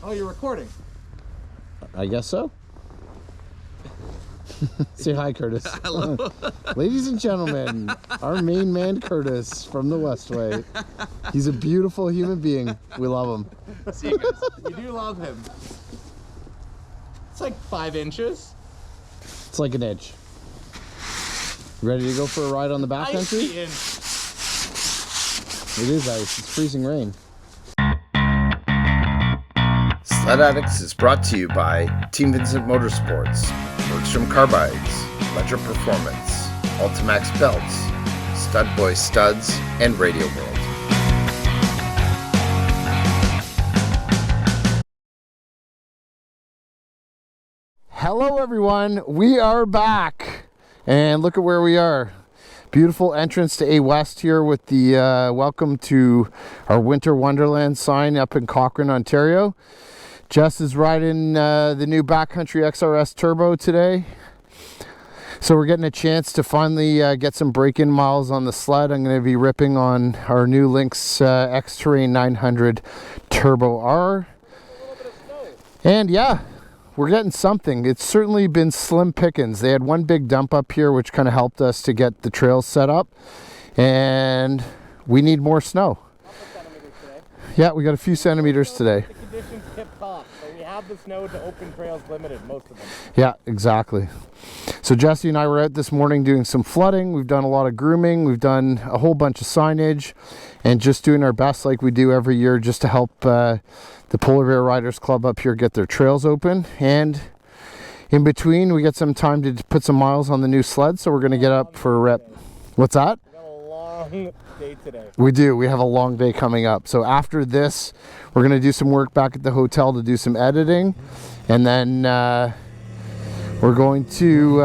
Oh, you're recording? I guess so. Say hi, Curtis. Hello. Ladies and gentlemen, our main man, Curtis, from the Westway. He's a beautiful human being. We love him. See you guys. You do love him. It's like 5 inches. It's like an inch. Ready to go for a ride on the backcountry? It is ice. It's freezing rain. Sledaddicz is brought to you by Team Vincent Motorsports, Bergstrom Carbides, Ledger Performance, Ultimax Belts, Stud Boy Studs, and Radio World. Hello everyone, we are back, and look at where we are. Beautiful entrance to A West here with the welcome to our Winter Wonderland sign up in Cochran, Ontario. Jess is riding the new Backcountry XRS Turbo today. So we're getting a chance to finally get some break-in miles on the sled. I'm going to be ripping on our new Lynx Xterrain 900 Turbo R. And yeah, we're getting something. It's certainly been slim pickings. They had one big dump up here which kind of helped us to get the trails set up. And we need more snow. Yeah, we got a few centimeters today. The conditions tip-top, so we have the snow to open trails limited, most of them. Yeah, exactly. So Jesse and I were out this morning doing some flooding. We've done a lot of grooming. We've done a whole bunch of signage and just doing our best like we do every year just to help the Polar Bear Riders Club up here get their trails open. And in between, we get some time to put some miles on the new sled, so we're going to get up for a rip. What's that? We got a long day today. We do. We have a long day coming up. So after this, we're going to do some work back at the hotel to do some editing. And then we're going to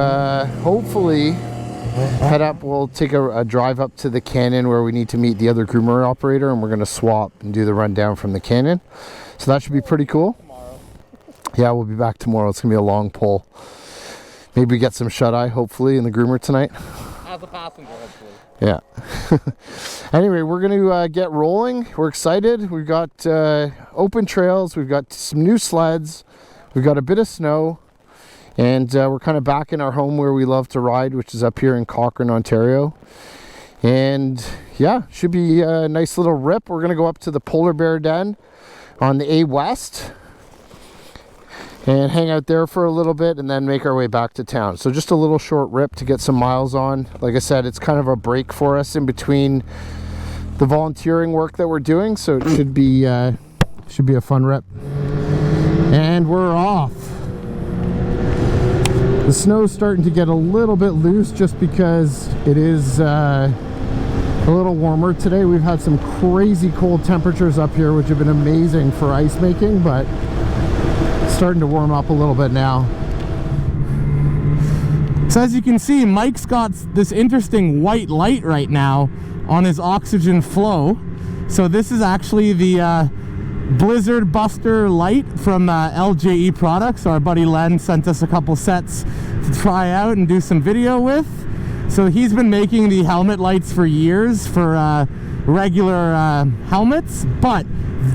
hopefully head up. We'll take a drive up to the canyon where we need to meet the other groomer operator. And we're going to swap and do the rundown from the canyon. So that should be pretty cool. Tomorrow. Yeah, we'll be back tomorrow. It's going to be a long pull. Maybe we get some shut-eye, hopefully, in the groomer tonight. As a passenger, hopefully. Yeah. Anyway, we're going to get rolling. We're excited. We've got open trails. We've got some new sleds. We've got a bit of snow. And we're kind of back in our home where we love to ride, which is up here in Cochran, Ontario. And yeah, should be a nice little rip. We're going to go up to the Polar Bear Den on the A West and hang out there for a little bit and then make our way back to town. So just a little short rip to get some miles on. Like I said, it's kind of a break for us in between the volunteering work that we're doing, so it should be a fun rip. And we're off. The snow's starting to get a little bit loose just because it is a little warmer today. We've had some crazy cold temperatures up here which have been amazing for ice making, but starting to warm up a little bit now. So as you can see, Mike's got this interesting white light right now on his oxygen flow. So this is actually the Blizzard Buster light from LJE Products. Our buddy Len sent us a couple sets to try out and do some video with. So he's been making the helmet lights for years for regular helmets, but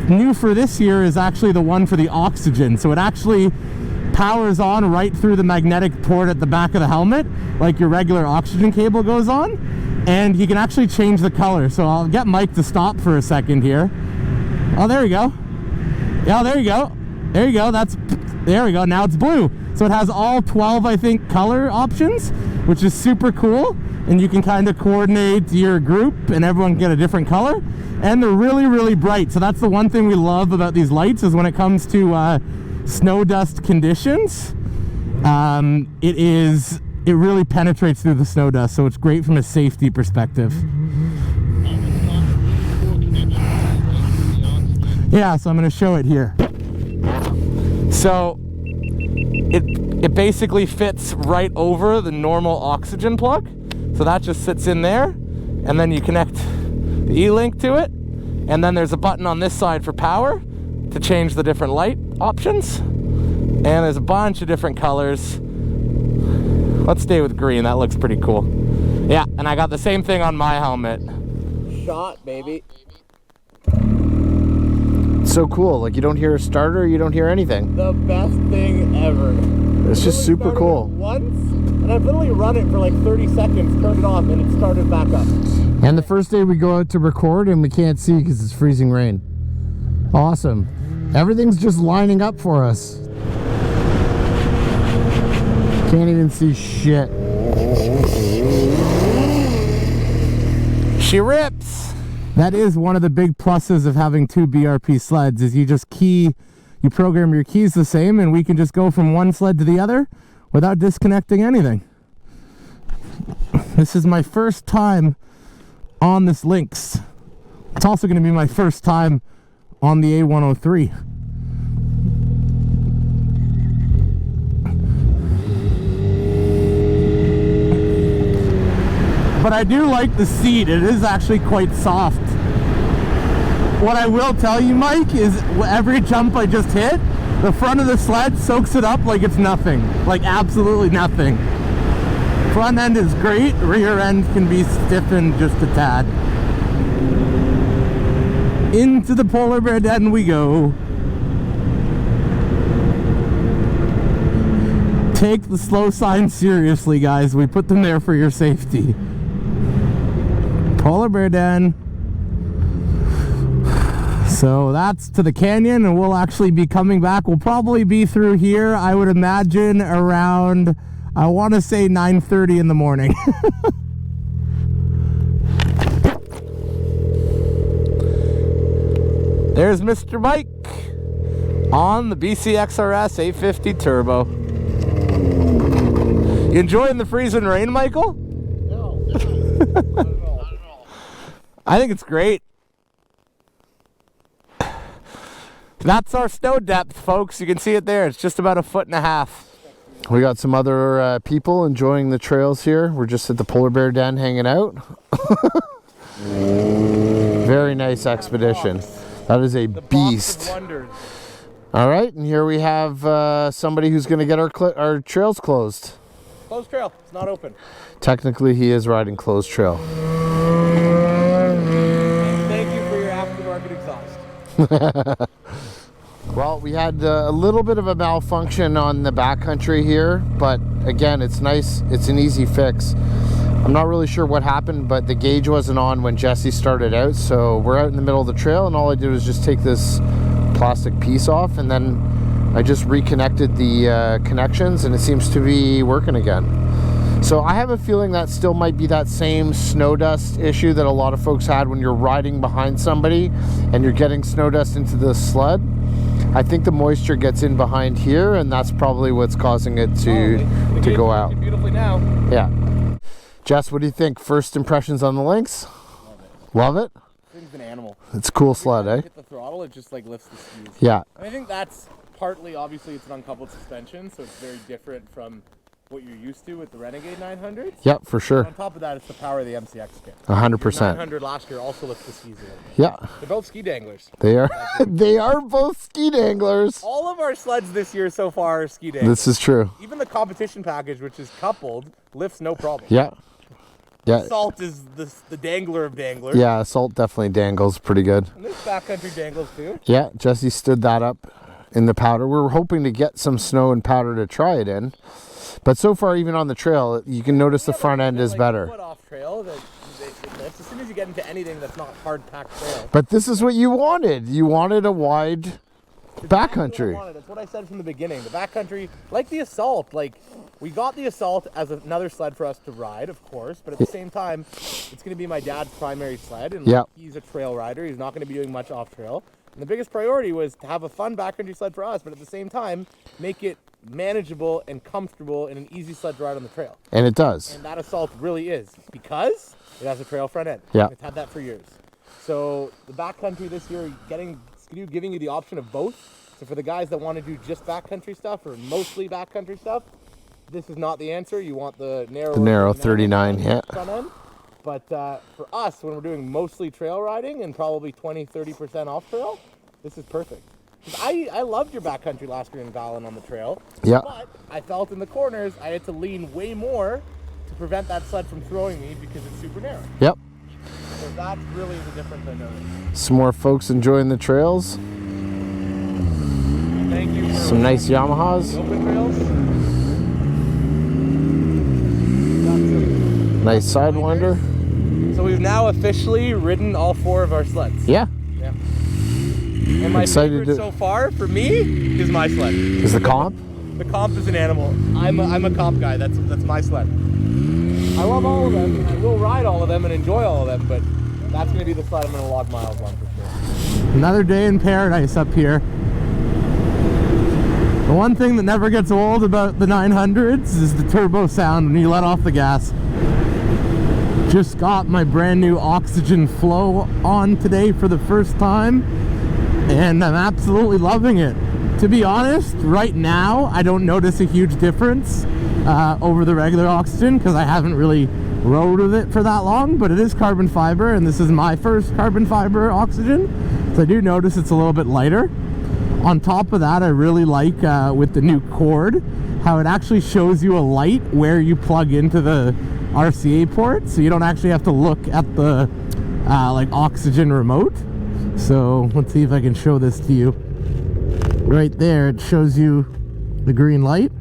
new for this year is actually the one for the oxygen. So it actually powers on right through the magnetic port at the back of the helmet, like your regular oxygen cable goes on, and you can actually change the color. So I'll get Mike to stop for a second here. Oh, there we go. Yeah, there you go. There you go. There we go. Now it's blue. So it has all 12, I think, color options, which is super cool. And you can kind of coordinate your group and everyone get a different color. And they're really, really bright. So that's the one thing we love about these lights is when it comes to snow dust conditions, it really penetrates through the snow dust. So it's great from a safety perspective. Yeah, so I'm going to show it here. So it basically fits right over the normal oxygen plug. So that just sits in there, and then you connect the E-Link to it, and then there's a button on this side for power to change the different light options. And there's a bunch of different colors. Let's stay with green, that looks pretty cool. Yeah, and I got the same thing on my helmet. Shot, baby. so cool. Like, you don't hear a starter, you don't hear anything. The best thing ever. It's just super cool. Once, and I've literally run it for like 30 seconds, turned it off, and it started back up. And the first day we go out to record and we can't see because it's freezing rain. Awesome. Everything's just lining up for us. Can't even see shit. She rips. That is one of the big pluses of having 2 BRP sleds, is you just you program your keys the same, and we can just go from one sled to the other without disconnecting anything. This is my first time on this Lynx. It's also going to be my first time on the A103. But I do like the seat. It is actually quite soft. What I will tell you, Mike, is every jump I just hit, the front of the sled soaks it up like it's nothing. Like absolutely nothing. Front end is great, rear end can be stiffened just a tad. Into the polar bear den we go. Take the slow signs seriously, guys. We put them there for your safety. Polar bear den. So that's to the canyon, and we'll actually be coming back. We'll probably be through here, I would imagine, around, I want to say 9:30 in the morning. There's Mr. Mike on the BC XRS 850 Turbo. You enjoying the freezing rain, Michael? No, not at all. I think it's great. That's our snow depth, folks. You can see it there. It's just about 1.5 feet. We got some other people enjoying the trails here. We're just at the polar bear den hanging out. Very nice expedition. That is a beast. All right, and here we have somebody who's going to get our trails closed. Closed trail. It's not open. Technically, he is riding closed trail. Thank you for your aftermarket exhaust. Well, we had a little bit of a malfunction on the backcountry here, but again, it's nice. It's an easy fix. I'm not really sure what happened, but the gauge wasn't on when Jesse started out, so we're out in the middle of the trail, and all I did was just take this plastic piece off, and then I just reconnected the connections, and it seems to be working again. So I have a feeling that still might be that same snow dust issue that a lot of folks had when you're riding behind somebody and you're getting snow dust into the sled. I think the moisture gets in behind here, and that's probably what's causing it to go out. Beautifully now. Yeah. Jess, what do you think? First impressions on the Lynx? Love it. Love it? This thing's an animal. It's a cool sled, eh? Hit the throttle, it just like lifts the skis. Yeah. I think that's partly, obviously, it's an uncoupled suspension, so it's very different from what you're used to with the Renegade 900s. Yep, for sure. On top of that, it's the power of the MCX kit. 100%. 900 last year also lifts the skis a little bit. Yeah. They're both ski danglers. They are. They are both ski danglers. All of our sleds this year so far are ski danglers. This is true. Even the competition package, which is coupled, lifts no problem. Yeah. Yeah. Salt is the dangler of danglers. Yeah, Salt definitely dangles pretty good. And there's backcountry dangles too. Yeah, Jesse stood that up in the powder. We were hoping to get some snow and powder to try it in. But so far, even on the trail, you can notice the front end is better. Foot off trail, that it lifts. As soon as you get into anything that's not hard packed trail. But this is what you wanted. You wanted a wide backcountry. That's what I said from the beginning. The backcountry, like the Assault, like we got the Assault as another sled for us to ride, of course, but at the same time, it's going to be my dad's primary sled, and he's a trail rider. He's not going to be doing much off trail. And the biggest priority was to have a fun backcountry sled for us, but at the same time, make it manageable and comfortable and an easy sled to ride on the trail. And it does. And that Assault really is, because it has a trail front end. Yeah. It's had that for years. So the backcountry this year, Skidoo giving you the option of both. So for the guys that want to do just backcountry stuff or mostly backcountry stuff, this is not the answer. You want the narrow 39 front end. But for us, when we're doing mostly trail riding and probably 20-30% off trail, this is perfect. I loved your backcountry last year in Vallon on the trail. Yeah. But I felt in the corners I had to lean way more to prevent that sled from throwing me because it's super narrow. Yep. So that's really the difference I noticed. Some more folks enjoying the trails. thank you for Some nice Yamahas. the open trails. Got some Nice Sidewinder. So we've now officially ridden all 4 of our sleds. Yeah. Yeah. And my Excited favorite so far, for me, is my sled. Is the comp? The comp is an animal. I'm a comp guy. That's my sled. I love all of them. I will ride all of them and enjoy all of them, but that's going to be the sled I'm going to log miles on for sure. Another day in paradise up here. The one thing that never gets old about the 900s is the turbo sound when you let off the gas. Just got my brand new Oxygen Flow on today for the first time, and I'm absolutely loving it. To be honest, right now I don't notice a huge difference over the regular Oxygen because I haven't really rode with it for that long, but it is carbon fiber, and this is my first carbon fiber Oxygen, so I do notice it's a little bit lighter. On top of that, I really like with the new cord how it actually shows you a light where you plug into the RCA port, so you don't actually have to look at the like Oxygen remote. So let's see if I can show this to you. Right there, it shows you the green light,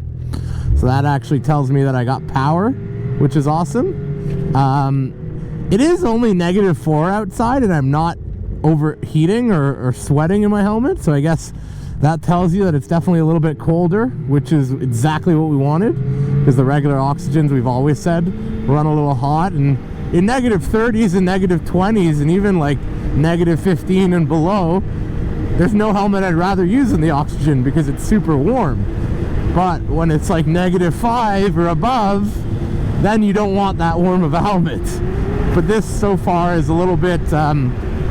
so that actually tells me that I got power, which is awesome. It is only -4 outside, and I'm not overheating or sweating in my helmet, so I guess that tells you that it's definitely a little bit colder, which is exactly what we wanted, because the regular Oxygens, we've always said, run a little hot, and in -30s and -20s and even like -15 and below, there's no helmet I'd rather use than the Oxygen because it's super warm. But when it's like -5 or above, then you don't want that warm of a helmet. But this so far is a little bit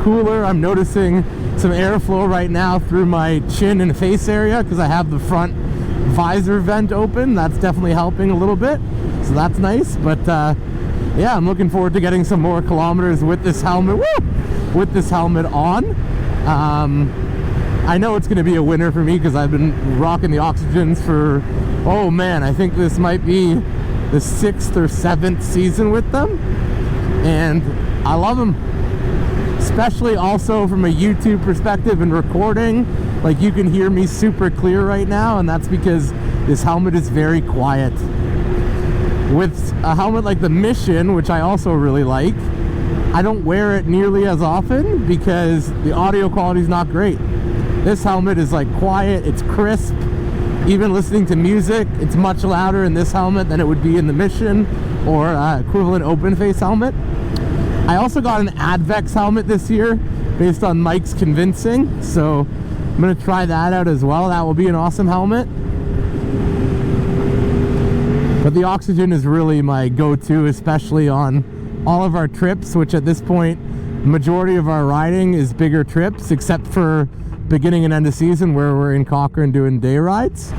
cooler. I'm noticing some airflow right now through my chin and face area because I have the front visor vent open. That's definitely helping a little bit, so that's nice. But yeah, I'm looking forward to getting some more kilometers with this helmet. Woo! With this helmet on. I know it's going to be a winner for me because I've been rocking the Oxygens for, oh man, I think this might be the 6th or 7th season with them, and I love them. Especially also from a YouTube perspective and recording, like you can hear me super clear right now, and that's because this helmet is very quiet. With a helmet like the Mission, which I also really like, I don't wear it nearly as often because the audio quality is not great. This helmet is like quiet, it's crisp. Even listening to music, it's much louder in this helmet than it would be in the Mission or equivalent open face helmet. I also got an Advex helmet this year based on Mike's convincing, so I'm going to try that out as well. That will be an awesome helmet. But the Oxygen is really my go-to, especially on all of our trips, which at this point, the majority of our riding is bigger trips, except for beginning and end of season where we're in Cochran doing day rides.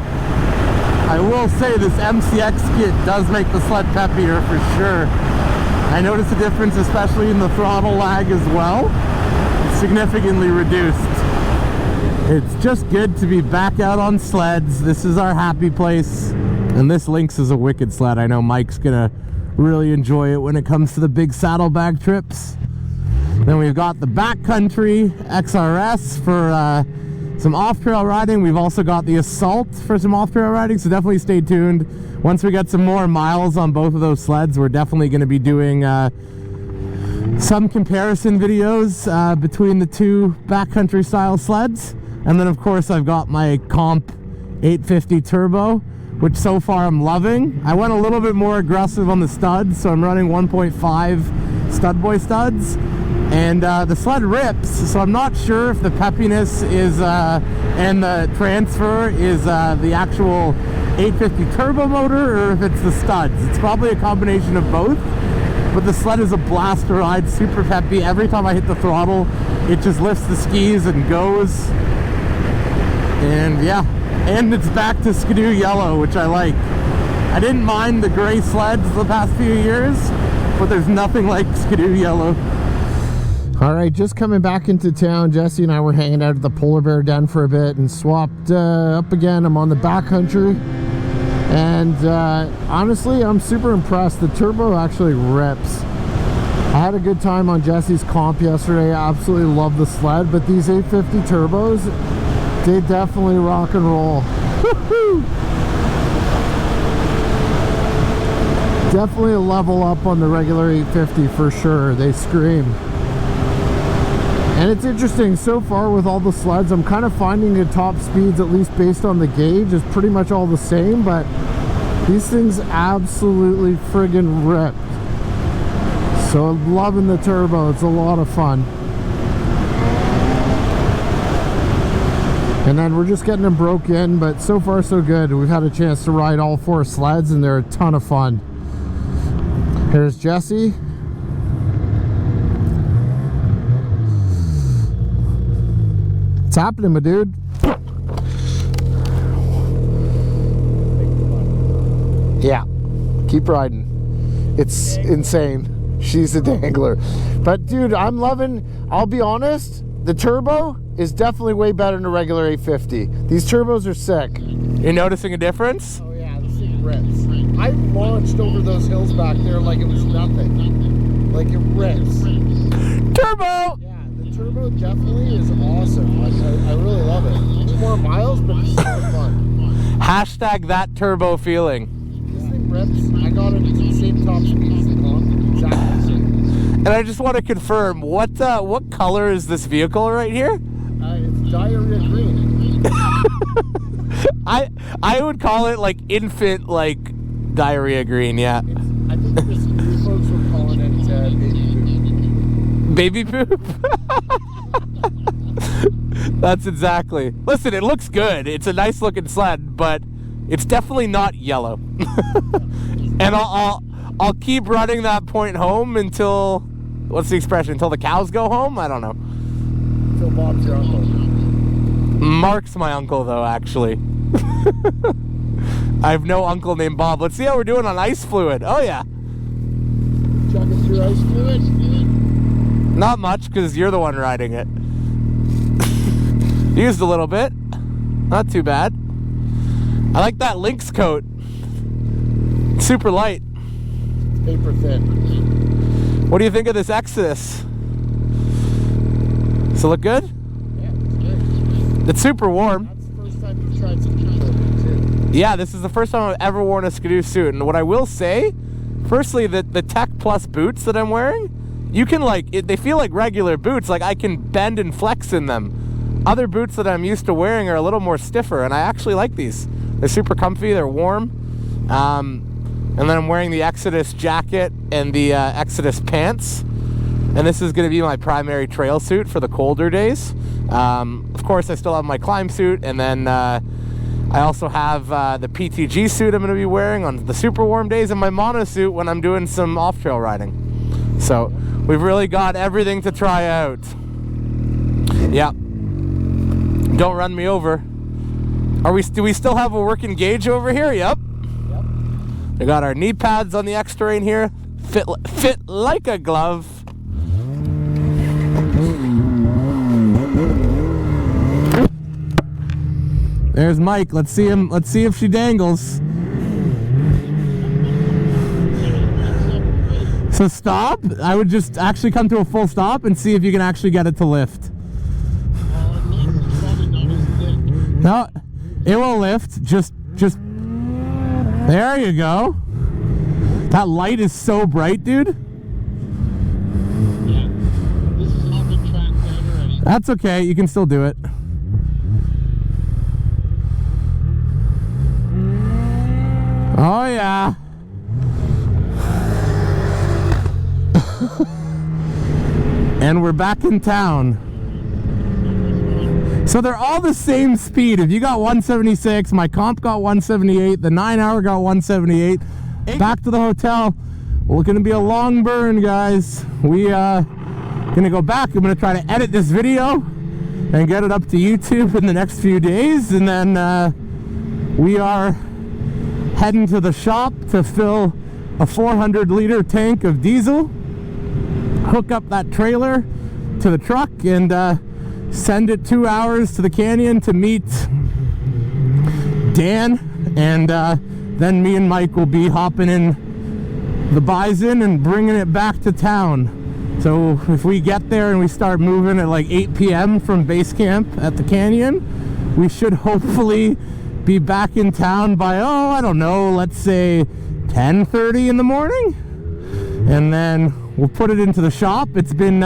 I will say this MCX kit does make the sled peppier for sure. I noticed a difference, especially in the throttle lag as well. It's significantly reduced. It's just good to be back out on sleds. This is our happy place. And this Lynx is a wicked sled. I know Mike's gonna really enjoy it when it comes to the big saddlebag trips. Then we've got the Backcountry XRS for some off-trail riding. We've also got the Assault for some off-trail riding, so definitely stay tuned. Once we get some more miles on both of those sleds, we're definitely going to be doing some comparison videos between the two backcountry style sleds. And then of course I've got my Comp 850 Turbo, which so far I'm loving. I went a little bit more aggressive on the studs, so I'm running 1.5 stud boy studs. And the sled rips, so I'm not sure if the peppiness is and the transfer is the actual 850 turbo motor or if it's the studs. It's probably a combination of both, but the sled is a blast to ride, super peppy. Every time I hit the throttle, it just lifts the skis and goes. And yeah, and it's back to skidoo yellow, which I like. I didn't mind the gray sleds the past few years, but there's nothing like skidoo yellow. All right, just coming back into town. Jesse and I were hanging out at the Polar Bear Den for a bit and swapped up again. I'm on the Backcountry, and honestly, I'm super impressed. The turbo actually rips. I had a good time on Jesse's comp yesterday. I absolutely love the sled, but these 850 turbos, They definitely rock and roll. Definitely a level up on the regular 850 for sure. They scream. And it's interesting, so far with all the sleds, I'm kind of finding the top speeds, at least based on the gauge, is pretty much all the same, but these things absolutely friggin' ripped. So I'm loving the turbo. It's a lot of fun. And then we're just getting them broke in, but so far so good. We've had a chance to ride all 4 sleds and they're a ton of fun. Here's Jesse. What's happening, my dude? Yeah, keep riding. It's insane. She's a dangler. But dude, I'm loving, I'll be honest, the turbo is definitely way better than a regular 850. These turbos are sick. You're noticing a difference? Oh yeah, this thing rips. I launched over those hills back there like it was nothing. Like it rips. Turbo! Yeah, the turbo definitely is awesome. Like, I really love it. A few more miles, but it's so fun. Hashtag that turbo feeling. This thing rips. I got it at the same top speed as the Con. Exactly the same. And I just want to confirm, what color is this vehicle right here? It's diarrhea green. I would call it like infant, like diarrhea green, yeah. I think the skidoo folks were calling it baby poop. Baby poop? That's exactly. Listen, it looks good. It's a nice looking sled, but it's definitely not yellow. And I'll keep running that point home until, what's the expression? Until the cows go home? I don't know. Until Bob's your uncle. Mark's my uncle, though, actually. I have no uncle named Bob. Let's see how we're doing on ice fluid. Oh, yeah. Chugging through ice fluid? Not much, because you're the one riding it. Used a little bit. Not too bad. I like that Lynx coat. Super light. Paper thin. What do you think of this Exodus? Does it look good? Yeah, it's good. It's super warm. That's the first time you've tried skidoo clothing, too. Yeah, this is the first time I've ever worn a skidoo suit. And what I will say, firstly, the Tech Plus boots that I'm wearing, you can they feel like regular boots. Like I can bend and flex in them. Other boots that I'm used to wearing are a little more stiffer, and I actually like these. They're super comfy, they're warm. And then I'm wearing the Exodus jacket and the Exodus pants. And this is going to be my primary trail suit for the colder days. Of course, I still have my climb suit, and then I also have the PTG suit I'm going to be wearing on the super warm days, and my mono suit when I'm doing some off-trail riding. So we've really got everything to try out. Yeah. Don't run me over. Do we still have a working gauge over here? Yep. We got our knee pads on the Xterrain here. Fit like a glove. There's Mike. Let's see him. Let's see if she dangles. So stop. I would just actually come to a full stop and see if you can actually get it to lift. No, it will lift. Just there you go. That light is so bright, dude. Yeah. This has not been tracked out already. That's okay. You can still do it. Oh, yeah. And we're back in town. So they're all the same speed. If you got 176, my comp got 178, the 9-hour got 178. Back to the hotel. Well, it's gonna be a long burn, guys. We gonna go back. I'm gonna try to edit this video and get it up to YouTube in the next few days, and then we are heading to the shop to fill a 400-liter tank of diesel, hook up that trailer to the truck, and send it 2 hours to the canyon to meet Dan, and then me and Mike will be hopping in the Bison and bringing it back to town. So if we get there and we start moving at like 8 p.m. from base camp at the canyon, we should hopefully be back in town by, oh, I don't know, let's say 10:30 in the morning. And then we'll put it into the shop. It's been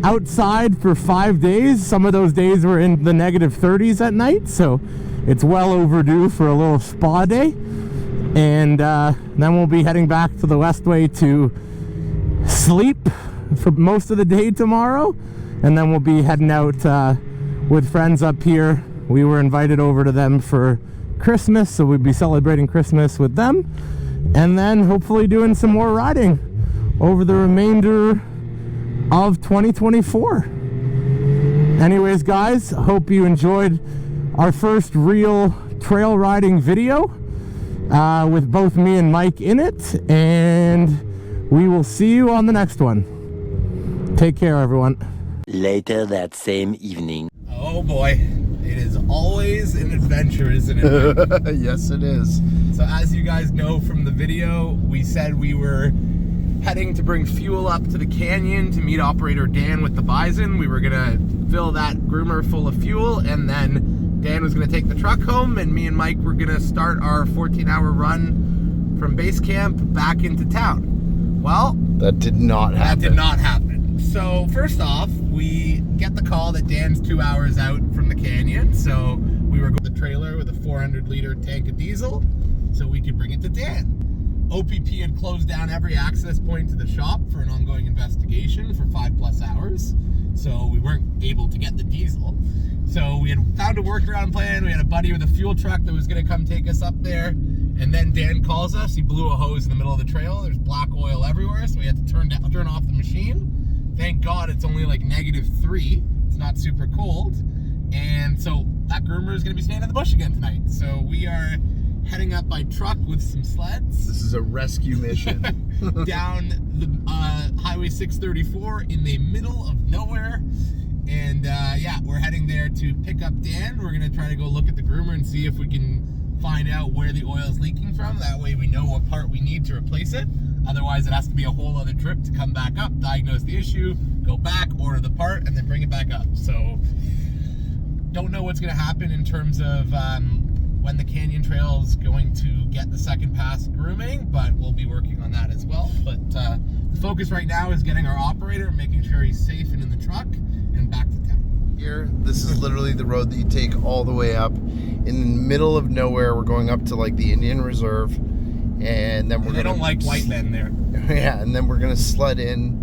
outside for 5 days. Some of those days were in the -30s at night, so it's well overdue for a little spa day. And then we'll be heading back to the Westway to sleep for most of the day tomorrow, and then we'll be heading out with friends up here. We were invited over to them for Christmas, so we'll be celebrating Christmas with them, and then hopefully doing some more riding over the remainder of 2024. Anyways, guys, hope you enjoyed our first real trail riding video with both me and Mike in it, and we will see you on the next one. Take care, everyone. Later that same evening. Oh boy, it is always an adventure, isn't it? Yes, it is. So as you guys know from the video, we said we were heading to bring fuel up to the canyon to meet operator Dan with the bison. We were gonna fill that groomer full of fuel, and then Dan was gonna take the truck home, and me and Mike were gonna start our 14-hour run from base camp back into town. Well, That did not happen. that did not happen. So first off, we get the call that Dan's 2 hours out from the canyon, so we were going to the trailer with a 400-liter tank of diesel so we could bring it to Dan. OPP had closed down every access point to the shop for an ongoing investigation for 5+ hours, so we weren't able to get the diesel. So we had found a workaround plan. We had a buddy with a fuel truck that was going to come take us up there, and then Dan calls us. He blew a hose in the middle of the trail. There's black oil everywhere, so we had to turn off the machine. Thank God it's only like -3. It's not super cold, and so that groomer is going to be staying in the bush again tonight. So we are heading up by truck with some sleds. This is a rescue mission. Down the Highway 634 in the middle of nowhere. And yeah, we're heading there to pick up Dan. We're going to try to go look at the groomer and see if we can find out where the oil is leaking from. That way we know what part we need to replace it. Otherwise it has to be a whole other trip to come back up, diagnose the issue, go back, order the part, and then bring it back up. So don't know what's going to happen in terms of when the canyon trail is going to get the second pass grooming, but we'll be working on that as well. But the focus right now is getting our operator, making sure he's safe and in the truck, and back to town. Here, this is literally the road that you take all the way up in the middle of nowhere. We're going up to like the Indian Reserve, and then They don't like white men there. Yeah, and then we're gonna sled in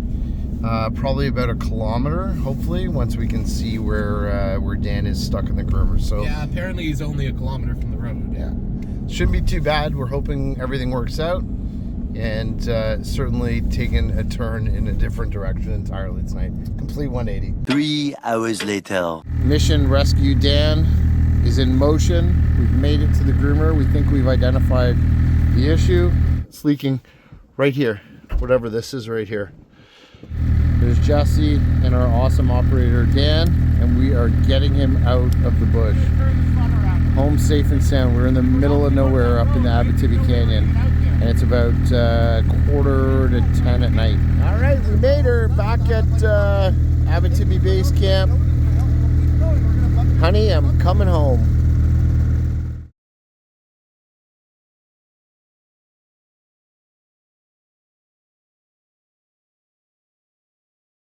probably about a kilometer, hopefully, once we can see where Dan is stuck in the groomer. So Yeah, apparently he's only a kilometer from the road. yeah, shouldn't be too bad. We're hoping everything works out, and certainly taking a turn in a different direction entirely tonight. Complete 180. 3 hours later. Mission Rescue Dan is in motion. We've made it to the groomer. We think we've identified the issue. It's leaking right here, whatever this is right here. There's Jesse and our awesome operator Dan, and we are getting him out of the bush. Home safe and sound. We're in the middle of nowhere up in the Abitibi Canyon, and it's about 9:45 at night. All right, we made her back at Abitibi Base Camp. Honey, I'm coming home.